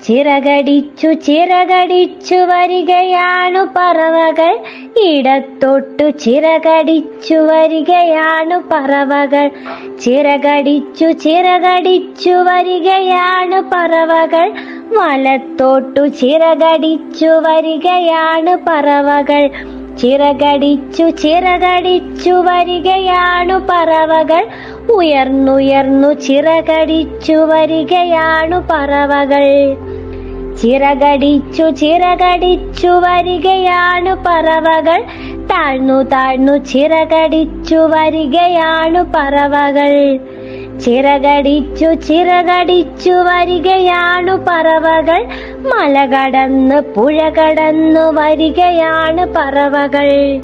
ചിറകടിച്ചു ചിറകടിച്ചു വരികയാണു പറവകൾ, ഇടത്തൊട്ടു ചിറകടിച്ചു വരികയാണു പറവകൾ. ചിറകടിച്ചു ചിറകടിച്ചു വരികയാണു പറവകൾ, വലത്തോട്ടു ചിറകടിച്ചു വരികയാണു പറവകൾ. ചിറകടിച്ചു ചിറകടിച്ചു വരികയാണു പറവകൾ, ഉയർന്നുയർന്നു ചിറകടിച്ചു വരികയാണു പറവകൾ. ചിറകടിച്ചു ചിറകടിച്ചു വരികയാണു പറവകൾ, താഴ്ന്നു താഴ്ന്നു ചിറകടിച്ചു വരികയാണു പറവകൾ. ചിറകടിച്ചു ചിറകടിച്ചു വരികയാണു പറവകൾ, മല കടന്ന് പുഴ കടന്നു വരികയാണു പറവകൾ.